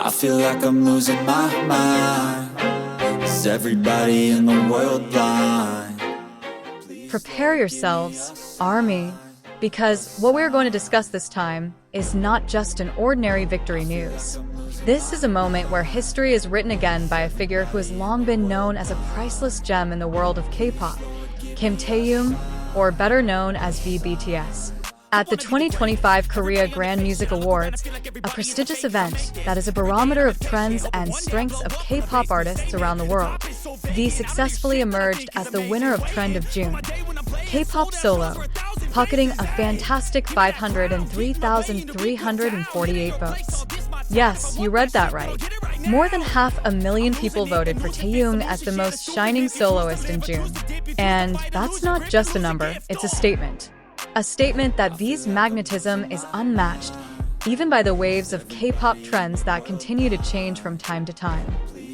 I feel like I'm losing my mind. Is everybody in the world blind? Prepare yourselves, ARMY, because what we're going to discuss this time is not just an ordinary victory news. This is a moment where history is written again by a figure who has long been known as a priceless gem in the world of K-pop, Kim Taehyung, or better known as BTS. At the 2025 Korea Grand Music Awards, a prestigious event that is a barometer of trends and strengths of K-pop artists around the world, V successfully emerged as the winner of Trend of June, K-pop Solo, pocketing a fantastic 503,348 votes. Yes, you read that right. More than 500,000 people voted for Taehyung as the most shining soloist in June. And that's not just a number, it's a statement. A statement that V's magnetism is unmatched, even by the waves of K-pop trends that continue to change from time to time.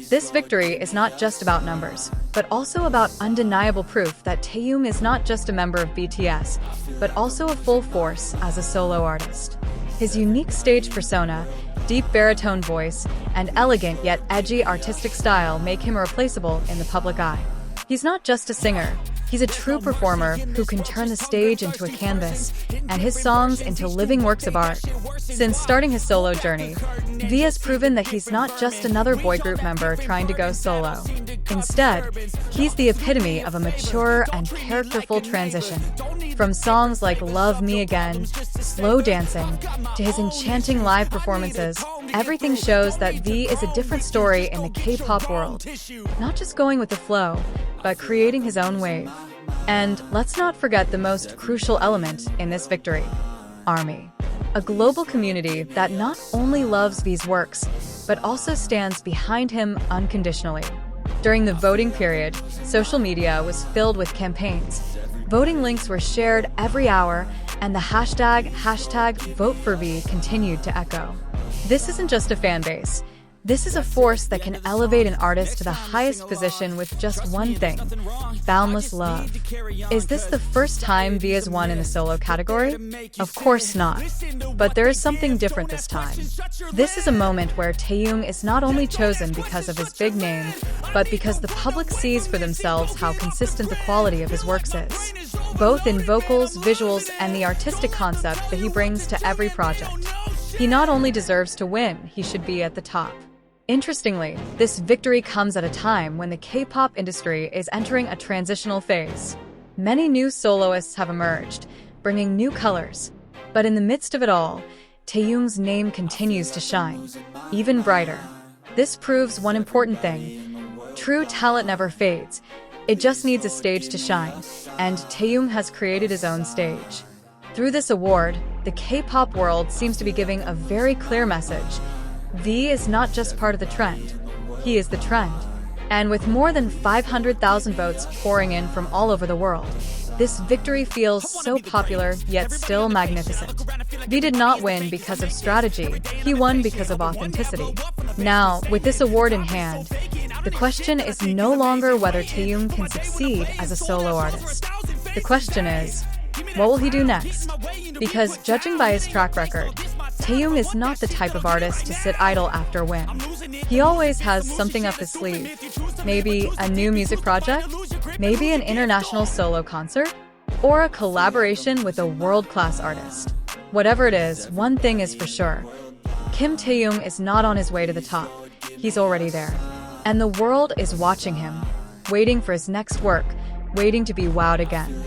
This victory is not just about numbers, but also about undeniable proof that Taehyung is not just a member of BTS, but also a full force as a solo artist. His unique stage persona, deep baritone voice, and elegant yet edgy artistic style make him irreplaceable in the public eye. He's not just a singer, he's a true performer who can turn the stage into a canvas and his songs into living works of art. Since starting his solo journey, V has proven that he's not just another boy group member trying to go solo. Instead, he's the epitome of a mature and characterful transition. From songs like Love Me Again, Slow Dancing, to his enchanting live performances, everything shows that V is a different story in the K-pop world. Not just going with the flow, but creating his own wave. And let's not forget the most crucial element in this victory, ARMY. A global community that not only loves V's works, but also stands behind him unconditionally. During the voting period, social media was filled with campaigns. Voting links were shared every hour, and the hashtag #VoteForV continued to echo. This isn't just a fan base. This is a force that can elevate an artist to the highest position with just one thing: boundless love. Is this the first time V has won in the solo category? Of course not. But there is something different this time. This is a moment where Taehyung is not only chosen because of his big name, but because the public sees for themselves how consistent the quality of his works is, both in vocals, visuals, and the artistic concept that he brings to every project. He not only deserves to win, he should be at the top. Interestingly, this victory comes at a time when the K-pop industry is entering a transitional phase. Many new soloists have emerged, bringing new colors. But in the midst of it all, Taehyung's name continues to shine, even brighter. This proves one important thing: true talent never fades. It just needs a stage to shine, and Taehyung has created his own stage. Through this award, the K-pop world seems to be giving a very clear message. V is not just part of the trend, he is the trend. And with more than 500,000 votes pouring in from all over the world, this victory feels so popular yet still magnificent. V did not win because of strategy, he won because of authenticity. Now, with this award in hand, the question is no longer whether Taehyung can succeed as a solo artist. The question is, what will he do next? Because judging by his track record, Taehyung is not the type of artist to sit idle after a win. He always has something up his sleeve. Maybe a new music project? Maybe an international solo concert? Or a collaboration with a world-class artist? Whatever it is, one thing is for sure. Kim Taehyung is not on his way to the top. He's already there. And the world is watching him, waiting for his next work, waiting to be wowed again.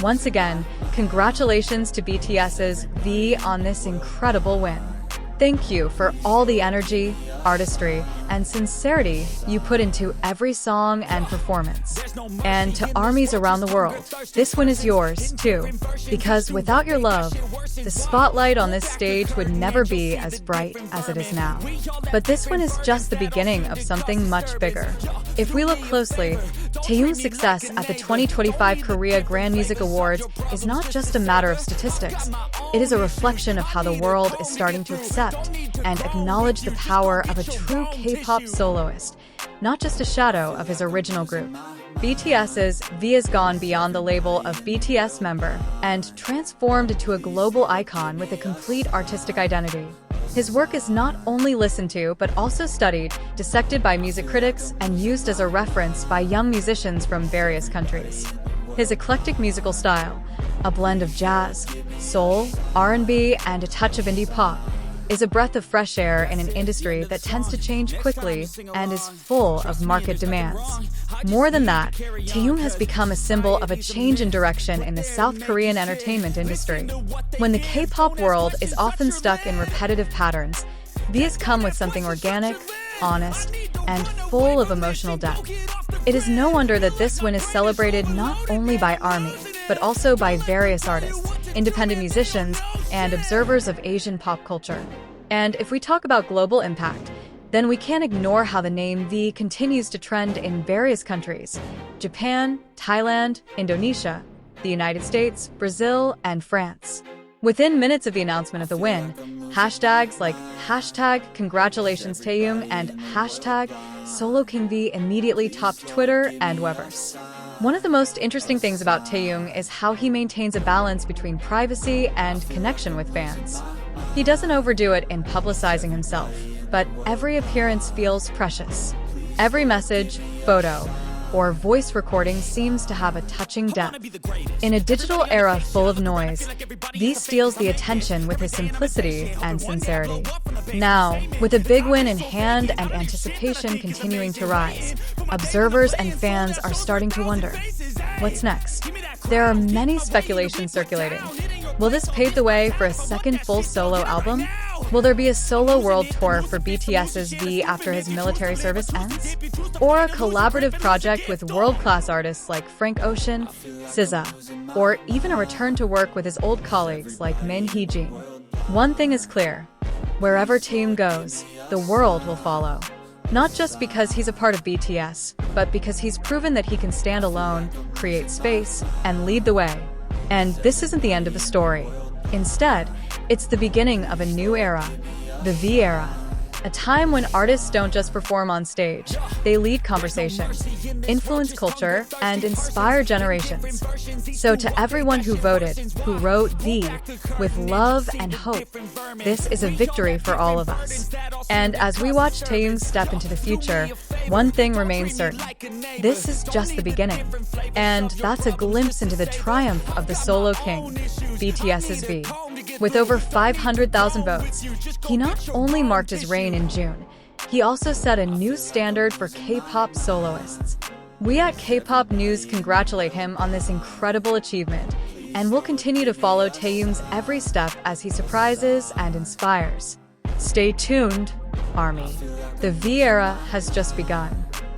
Once again, congratulations to BTS's V on this incredible win. Thank you for all the energy, artistry, and sincerity you put into every song and performance. And to ARMYs around the world, this win is yours, too. Because without your love, the spotlight on this stage would never be as bright as it is now. But this one is just the beginning of something much bigger. If we look closely, Taehyung's success at the 2025 Korea Grand Music Awards is not just a matter of statistics. It is a reflection of how the world is starting to accept and acknowledge the power of a true K-pop soloist, not just a shadow of his original group. BTS's V has gone beyond the label of BTS member and transformed into a global icon with a complete artistic identity. His work is not only listened to, but also studied, dissected by music critics, and used as a reference by young musicians from various countries. His eclectic musical style, a blend of jazz, soul, R&B, and a touch of indie pop, is a breath of fresh air in an industry that tends to change quickly and is full of market demands. More than that, Taehyung has become a symbol of a change in direction in the South Korean entertainment industry. When the K-pop world is often stuck in repetitive patterns, V has come with something organic, honest, and full of emotional depth. It is no wonder that this win is celebrated not only by ARMY, but also by various artists, independent musicians, and observers of Asian pop culture. And if we talk about global impact, then we can't ignore how the name V continues to trend in various countries: Japan, Thailand, Indonesia, the United States, Brazil, and France. Within minutes of the announcement of the win, hashtags like #congratulations Taehyung and #SoloKingV immediately topped Twitter and Weverse. One of the most interesting things about Taehyung is how he maintains a balance between privacy and connection with fans. He doesn't overdo it in publicizing himself, but every appearance feels precious. Every message, photo, or voice recording seems to have a touching depth. In a digital era full of noise, V steals the attention with his simplicity and sincerity. Now, with a big win in hand and anticipation continuing to rise, observers and fans are starting to wonder, what's next? There are many speculations circulating. Will this pave the way for a second full solo album? Will there be a solo world tour for BTS's V after his military service ends? Or a collaborative project with world-class artists like Frank Ocean, SZA, or even a return to work with his old colleagues like Min Hee-jin? One thing is clear: wherever Taehyung goes, the world will follow. Not just because he's a part of BTS, but because he's proven that he can stand alone, create space, and lead the way. And this isn't the end of the story. Instead, it's the beginning of a new era, the V era. A time when artists don't just perform on stage, they lead conversations, influence culture, and inspire generations. So to everyone who voted, who wrote V with love and hope, this is a victory for all of us. And as we watch Taehyung step into the future, one thing remains certain: this is just the beginning. And that's a glimpse into the triumph of the solo king, BTS's V. With over 500,000 votes, he not only marked his reign in June, he also set a new standard for K-pop soloists. We at KPop News congratulate him on this incredible achievement, and we'll continue to follow Taehyung's every step as he surprises and inspires. Stay tuned, ARMY. The V era has just begun.